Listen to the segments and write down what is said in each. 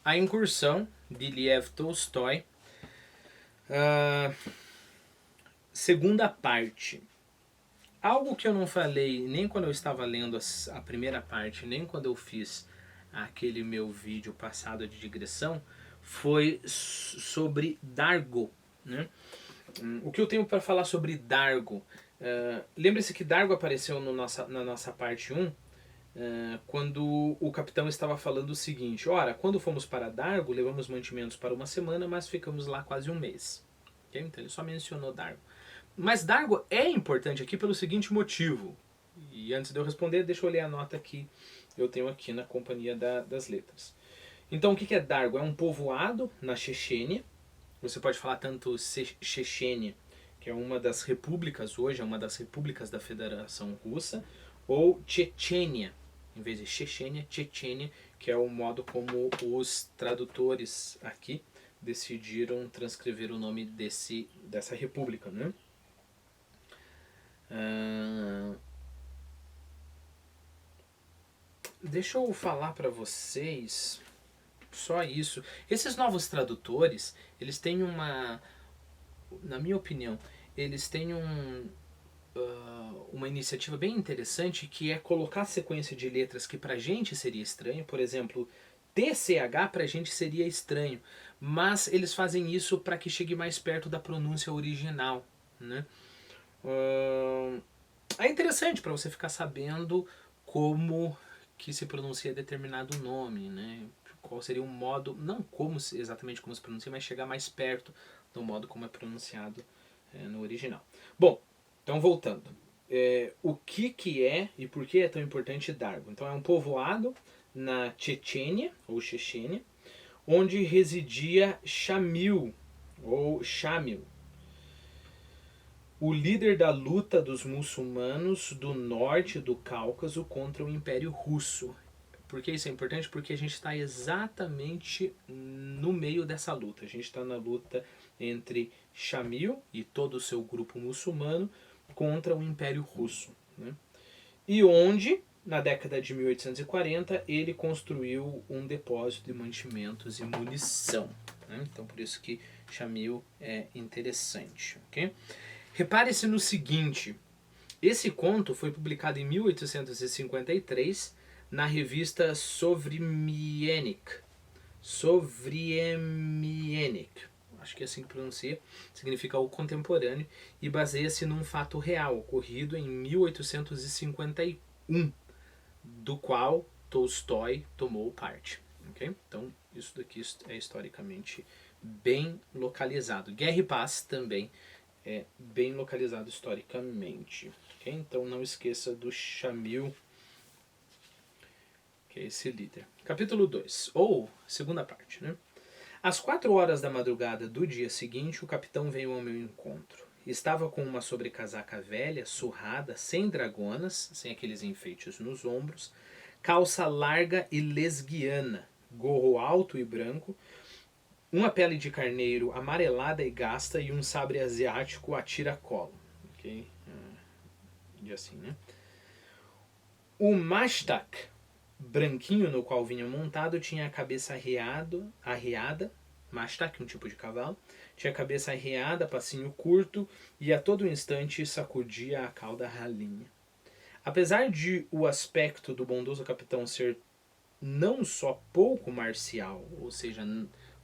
A Incursão, de Liev Tolstói. Ah, segunda parte. Algo que eu não falei nem quando eu estava lendo a primeira parte, nem quando eu fiz aquele meu vídeo passado de digressão, foi sobre Dargo. Né? O que eu tenho para falar sobre Dargo? Lembre-se que Dargo apareceu no na nossa parte 1, quando o capitão estava falando o seguinte: ora, quando fomos para Dargo, levamos mantimentos para uma semana, mas ficamos lá quase um mês. Okay? Então ele só mencionou Dargo. Mas Dargo é importante aqui pelo seguinte motivo. E antes de eu responder, deixa eu ler a nota que eu tenho aqui na Companhia das Letras. Então, o que é Dargo? É um povoado na Chechênia. Você pode falar tanto Chechênia, que é uma das repúblicas hoje, é uma das repúblicas da Federação Russa, ou Chechênia, em vez de Chechênia, Chechênia, que é o modo como os tradutores aqui decidiram transcrever o nome dessa república, né? Deixa eu falar para vocês só isso. Esses novos tradutores, eles têm na minha opinião, eles têm uma iniciativa bem interessante que é colocar a sequência de letras que pra gente seria estranho. Por exemplo, TCH pra gente seria estranho, mas eles fazem isso para que chegue mais perto da pronúncia original, né? É interessante para você ficar sabendo como que se pronuncia determinado nome, né? Qual seria o modo, não como exatamente como se pronuncia, mas chegar mais perto do modo como é pronunciado no original. Bom, então voltando. O que é e por que é tão importante Dargo? Então é um povoado na Chechênia, ou Chechênia, onde residia Shamil, ou Shamil, o líder da luta dos muçulmanos do norte do Cáucaso contra o Império Russo. Por que isso é importante? Porque a gente está exatamente no meio dessa luta. A gente está na luta entre Shamil e todo o seu grupo muçulmano contra o Império Russo. Né? E onde, na década de 1840, ele construiu um depósito de mantimentos e munição. Né? Então, por isso que Shamil é interessante. Okay? Repare-se no seguinte: esse conto foi publicado em 1853 na revista Sovremienik. Sovremienik, acho que é assim que pronuncia, significa o contemporâneo, e baseia-se num fato real ocorrido em 1851, do qual Tolstói tomou parte. Okay? Então, isso daqui é historicamente bem localizado. Guerra e Paz também é bem localizado historicamente. Okay? Então não esqueça do Shamil, que é esse líder. Capítulo 2, ou segunda parte. Né? Às 4 horas da madrugada do dia seguinte, o capitão veio ao meu encontro. Estava com uma sobrecasaca velha, surrada, sem dragonas, sem aqueles enfeites nos ombros, calça larga e lesguiana, gorro alto e branco, uma pele de carneiro amarelada e gasta e um sabre asiático a tiracolo. Ok? E assim, né? O Mashtak branquinho no qual vinha montado tinha a cabeça arreada, Mashtak, um tipo de cavalo, tinha a cabeça arreada, passinho curto e a todo instante sacudia a cauda ralinha. Apesar de o aspecto do bondoso capitão ser não só pouco marcial, ou seja,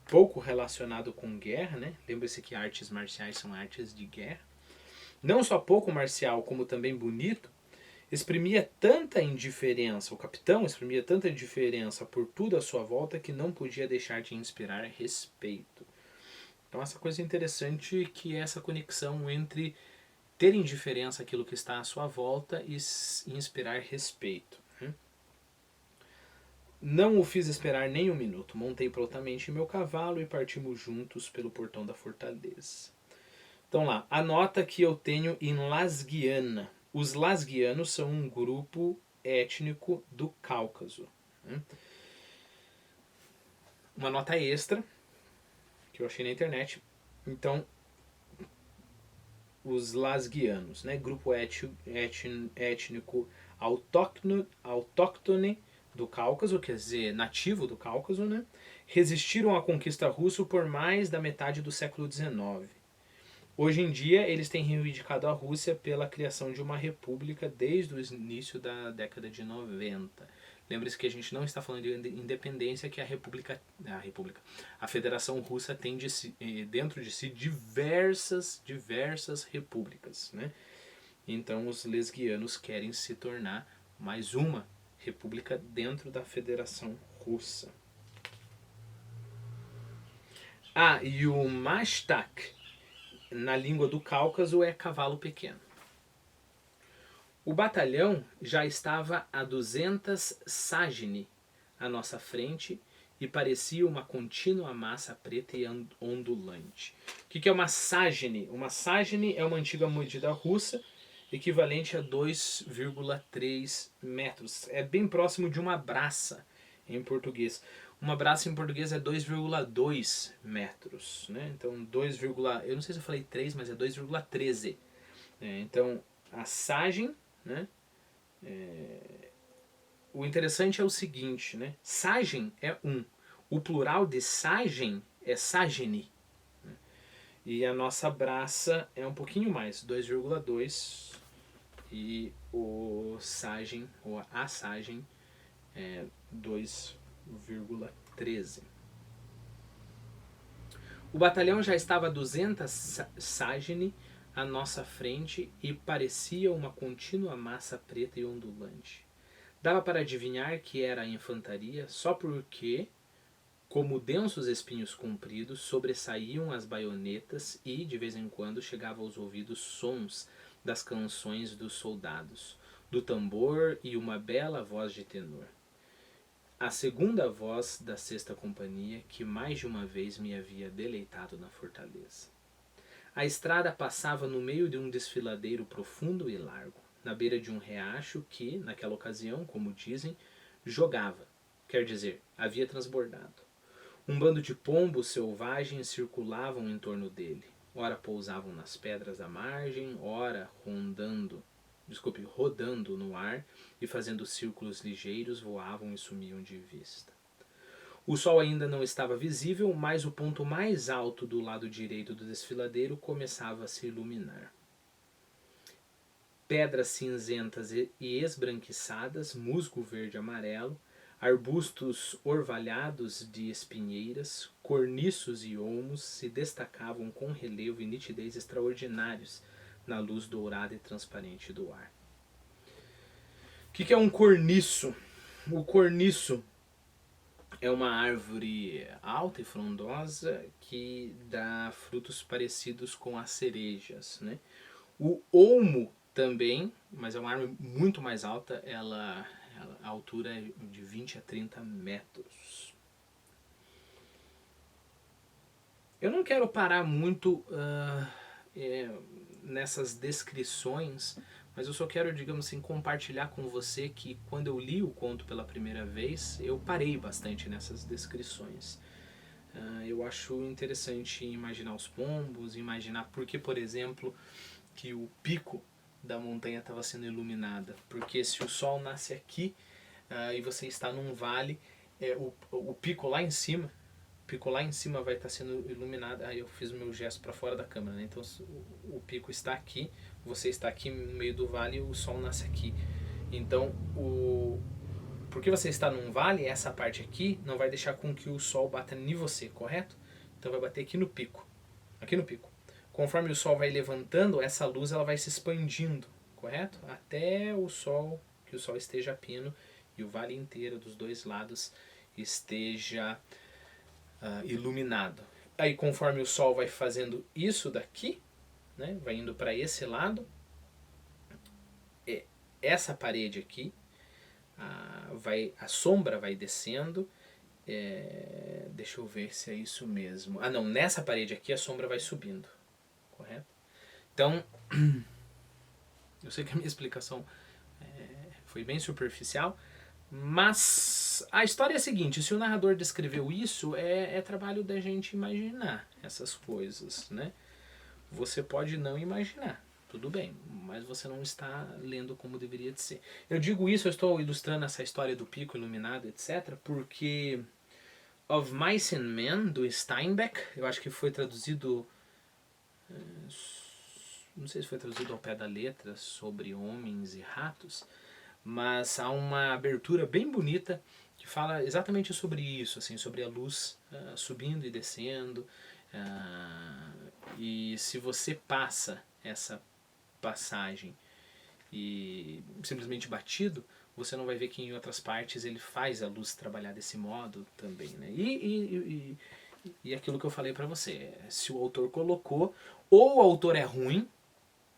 pouco relacionado com guerra, né? Lembre-se que artes marciais são artes de guerra. Não só pouco marcial, como também bonito, exprimia tanta indiferença, o capitão exprimia tanta indiferença por tudo à sua volta que não podia deixar de inspirar respeito. Então essa coisa interessante que é essa conexão entre ter indiferença àquilo que está à sua volta e inspirar respeito. Não o fiz esperar nem um minuto. Montei prontamente em meu cavalo e partimos juntos pelo portão da fortaleza. Então lá, a nota que eu tenho em Lasguiana. Os lasguianos são um grupo étnico do Cáucaso. Né? Uma nota extra que eu achei na internet. Então, os lasguianos, né? Grupo étnico autóctone do Cáucaso, quer dizer, nativo do Cáucaso, né? Resistiram à conquista russa por mais da metade do século XIX. Hoje em dia, eles têm reivindicado a Rússia pela criação de uma república desde o início da década de 90. Lembre-se que a gente não está falando de independência, que a Federação Russa tem dentro de si diversas repúblicas, né? Então os lesguianos querem se tornar mais uma república dentro da Federação Russa. E o Mashtak, na língua do Cáucaso, é cavalo pequeno. O batalhão já estava a 200 sagni à nossa frente e parecia uma contínua massa preta e ondulante. O que é uma sagni? Uma sagni é uma antiga medida russa, equivalente a 2,3 metros. É bem próximo de uma braça em português. Uma braça em português é 2,2 metros. Né? Então, eu não sei se eu falei 3, mas é 2,13. Então, a sagem, né? O interessante é o seguinte, né? Sagem é 1. O plural de sagem é sagni. Né? E a nossa braça é um pouquinho mais, 2,2. E o sagem, ou a sagem, é 2,13. O batalhão já estava a 200 sagni à nossa frente e parecia uma contínua massa preta e ondulante. Dava para adivinhar que era a infantaria só porque, como densos espinhos compridos, sobressaíam as baionetas e, de vez em quando, chegavam aos ouvidos sons das canções dos soldados, do tambor e uma bela voz de tenor. A segunda voz da 6ª companhia, que mais de uma vez me havia deleitado na fortaleza. A estrada passava no meio de um desfiladeiro profundo e largo, na beira de um riacho que, naquela ocasião, como dizem, jogava, quer dizer, havia transbordado. Um bando de pombos selvagens circulavam em torno dele. Ora pousavam nas pedras da margem, ora rodando no ar e fazendo círculos ligeiros, voavam e sumiam de vista. O sol ainda não estava visível, mas o ponto mais alto do lado direito do desfiladeiro começava a se iluminar. Pedras cinzentas e esbranquiçadas, musgo verde e amarelo, arbustos orvalhados de espinheiras, corniços e olmos se destacavam com relevo e nitidez extraordinários na luz dourada e transparente do ar. O que é um corniço? O corniço é uma árvore alta e frondosa que dá frutos parecidos com as cerejas, né? O olmo também, mas é uma árvore muito mais alta, a altura é de 20 a 30 metros. Eu não quero parar muito nessas descrições, mas eu só quero, digamos assim, compartilhar com você que quando eu li o conto pela primeira vez, eu parei bastante nessas descrições. Eu acho interessante imaginar os pombos, imaginar porque, por exemplo, que o pico da montanha estava sendo iluminada. Porque se o sol nasce aqui e você está num vale, o pico lá em cima vai estar sendo iluminado. Aí eu fiz o meu gesto para fora da câmera, né? Então o pico está aqui, você está aqui no meio do vale e o sol nasce aqui. Então porque você está num vale, essa parte aqui não vai deixar com que o sol bata em você, correto? Então vai bater aqui no pico. Conforme o sol vai levantando, essa luz ela vai se expandindo, correto? Até que o sol esteja a pino e o vale inteiro dos dois lados esteja iluminado. Aí conforme o sol vai fazendo isso daqui, né, vai indo para esse lado, essa parede aqui, a sombra vai descendo, deixa eu ver se é isso mesmo. Não, nessa parede aqui a sombra vai subindo, correto? Então, eu sei que a minha explicação foi bem superficial, mas a história é a seguinte: se o narrador descreveu isso, é trabalho da gente imaginar essas coisas, né? Você pode não imaginar, tudo bem, mas você não está lendo como deveria de ser. Eu digo isso, eu estou ilustrando essa história do pico iluminado, etc., porque Of Mice and Men, do Steinbeck, eu acho que foi traduzido, não sei se foi traduzido ao pé da letra, sobre homens e ratos, mas há uma abertura bem bonita que fala exatamente sobre isso, assim, sobre a luz subindo e descendo, e se você passa essa passagem e simplesmente batido, você não vai ver que em outras partes ele faz a luz trabalhar desse modo também, né? E aquilo que eu falei para você, se o autor colocou, ou o autor é ruim,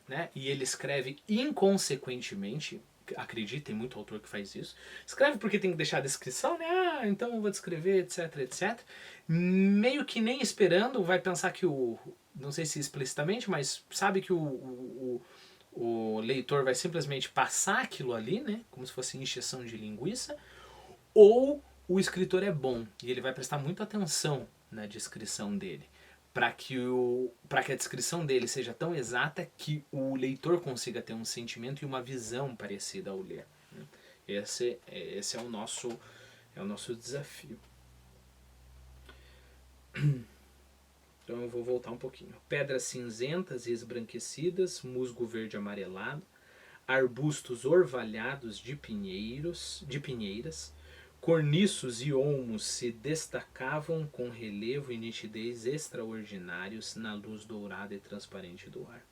né? E ele escreve inconsequentemente, acredito, tem muito autor que faz isso, escreve porque tem que deixar a descrição, né? Ah, então eu vou descrever, etc, etc. Meio que nem esperando, vai pensar que não sei se explicitamente, mas sabe que o leitor vai simplesmente passar aquilo ali, né? Como se fosse encheção de linguiça, ou o escritor é bom e ele vai prestar muita atenção na descrição dele, para que a descrição dele seja tão exata que o leitor consiga ter um sentimento e uma visão parecida ao ler. Esse é o nosso desafio. Então eu vou voltar um pouquinho. Pedras cinzentas e esbranquecidas, musgo verde amarelado, arbustos orvalhados de pinheiras, corniços e olmos se destacavam com relevo e nitidez extraordinários na luz dourada e transparente do ar.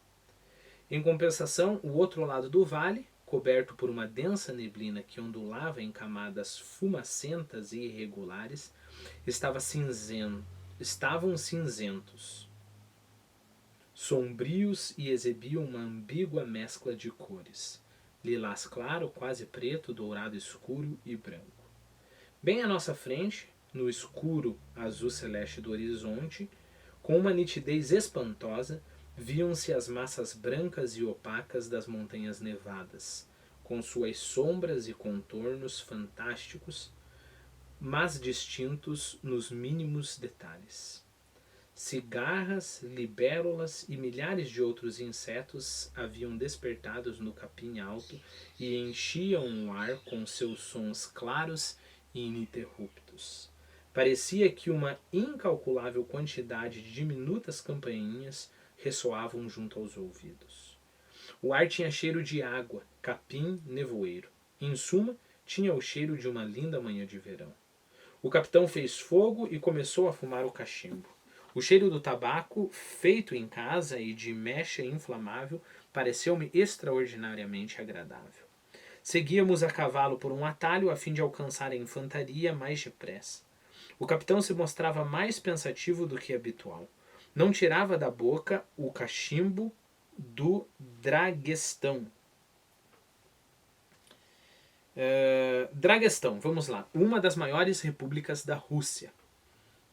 Em compensação, o outro lado do vale, coberto por uma densa neblina que ondulava em camadas fumacentas e irregulares, estavam cinzentos, sombrios e exibiam uma ambígua mescla de cores, lilás claro, quase preto, dourado escuro e branco. Bem à nossa frente, no escuro azul celeste do horizonte, com uma nitidez espantosa, viam-se as massas brancas e opacas das montanhas nevadas, com suas sombras e contornos fantásticos, mas distintos nos mínimos detalhes. Cigarras, libélulas e milhares de outros insetos haviam despertados no capim alto e enchiam o ar com seus sons claros e ininterruptos. Parecia que uma incalculável quantidade de diminutas campainhas ressoavam junto aos ouvidos. O ar tinha cheiro de água, capim, nevoeiro. Em suma, tinha o cheiro de uma linda manhã de verão. O capitão fez fogo e começou a fumar o cachimbo. O cheiro do tabaco, feito em casa e de mecha inflamável, pareceu-me extraordinariamente agradável. Seguíamos a cavalo por um atalho a fim de alcançar a infantaria mais depressa. O capitão se mostrava mais pensativo do que habitual. Não tirava da boca o cachimbo do Draguestão. Draguestão, vamos lá. Uma das maiores repúblicas da Rússia,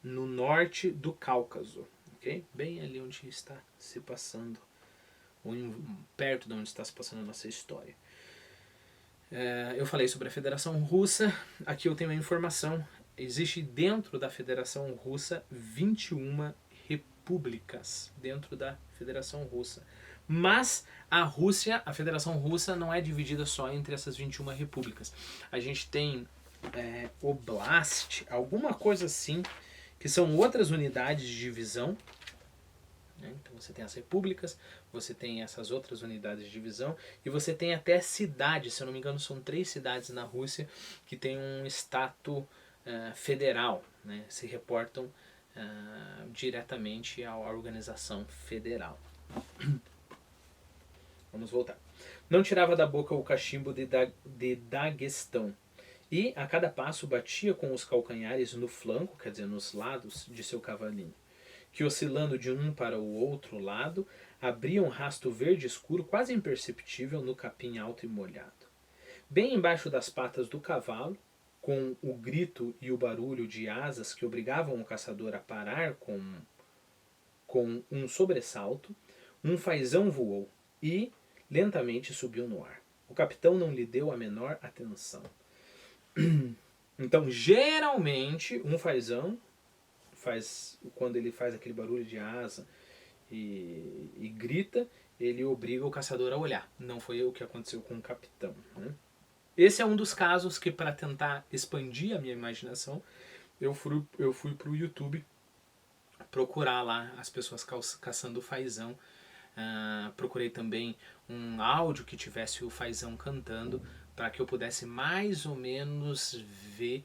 no norte do Cáucaso. Okay? Bem ali onde está se passando, ou perto de onde está se passando a nossa história. Eu falei sobre a Federação Russa. Aqui eu tenho a informação. Existe dentro da Federação Russa 21 repúblicas dentro da Federação Russa. Mas a Federação Russa não é dividida só entre essas 21 repúblicas. A gente tem Oblast, alguma coisa assim, que são outras unidades de divisão. Então você tem as repúblicas, você tem essas outras unidades de divisão, e você tem até cidades, se eu não me engano são 3 cidades na Rússia que têm um status federal, né? Se reportam diretamente à organização federal. Vamos voltar. Não tirava da boca o cachimbo de Daguestão, e a cada passo batia com os calcanhares no flanco, quer dizer, nos lados de seu cavalinho, que oscilando de um para o outro lado, abria um rasto verde escuro quase imperceptível no capim alto e molhado. Bem embaixo das patas do cavalo, com o grito e o barulho de asas que obrigavam o caçador a parar com um sobressalto, um fazão voou e lentamente subiu no ar. O capitão não lhe deu a menor atenção. Então, geralmente, um fazão quando ele faz aquele barulho de asa e grita, ele obriga o caçador a olhar. Não foi o que aconteceu com o capitão, né? Esse é um dos casos que, para tentar expandir a minha imaginação, eu fui pro YouTube procurar lá as pessoas caçando o fazão. Procurei também um áudio que tivesse o fazão cantando, para que eu pudesse mais ou menos ver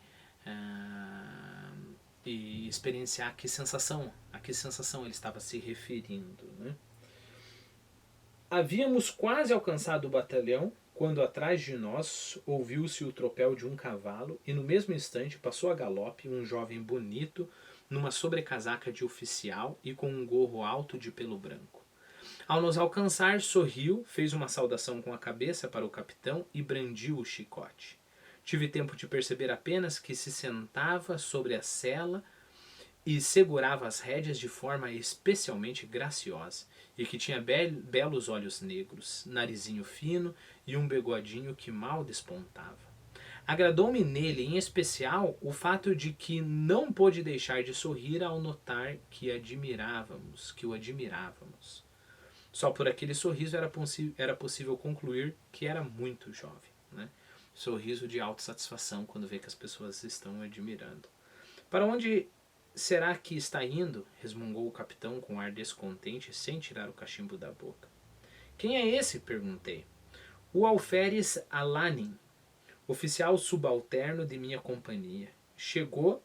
e experienciar a que sensação ele estava se referindo, né? Havíamos quase alcançado o batalhão quando atrás de nós ouviu-se o tropel de um cavalo e no mesmo instante passou a galope um jovem bonito numa sobrecasaca de oficial e com um gorro alto de pelo branco. Ao nos alcançar, sorriu, fez uma saudação com a cabeça para o capitão e brandiu o chicote. Tive tempo de perceber apenas que se sentava sobre a sela e segurava as rédeas de forma especialmente graciosa, e que tinha belos olhos negros, narizinho fino e um bigodinho que mal despontava. Agradou-me nele, em especial, o fato de que não pôde deixar de sorrir ao notar que o admirávamos. Só por aquele sorriso era possível concluir que era muito jovem, né? Sorriso de autossatisfação quando vê que as pessoas estão admirando. Para onde será que está indo? Resmungou o capitão com ar descontente, sem tirar o cachimbo da boca. Quem é esse? Perguntei. O alferes Alanin, oficial subalterno de minha companhia. Chegou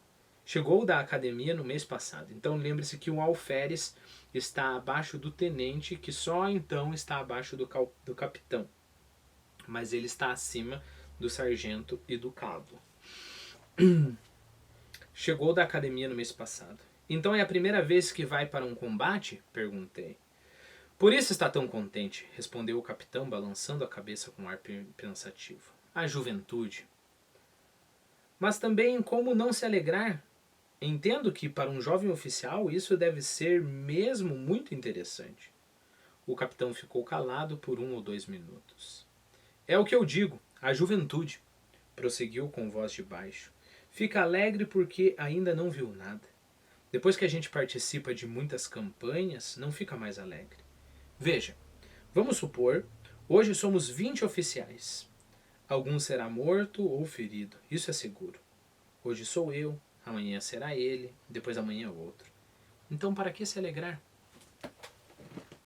da academia no mês passado. Então lembre-se que o alferes está abaixo do tenente, que só então está abaixo do capitão. Mas ele está acima do sargento e do cabo. Chegou da academia no mês passado. Então é a primeira vez que vai para um combate? Perguntei. Por isso está tão contente, respondeu o capitão, balançando a cabeça com ar pensativo. A juventude. Mas também como não se alegrar? Entendo que para um jovem oficial isso deve ser mesmo muito interessante. O capitão ficou calado por 1 ou 2 minutos. É o que eu digo, a juventude, prosseguiu com voz de baixo. Fica alegre porque ainda não viu nada. Depois que a gente participa de muitas campanhas, não fica mais alegre. Veja, vamos supor, hoje somos 20 oficiais. Algum será morto ou ferido, isso é seguro. Hoje sou eu, amanhã será ele, depois amanhã outro. Então para que se alegrar?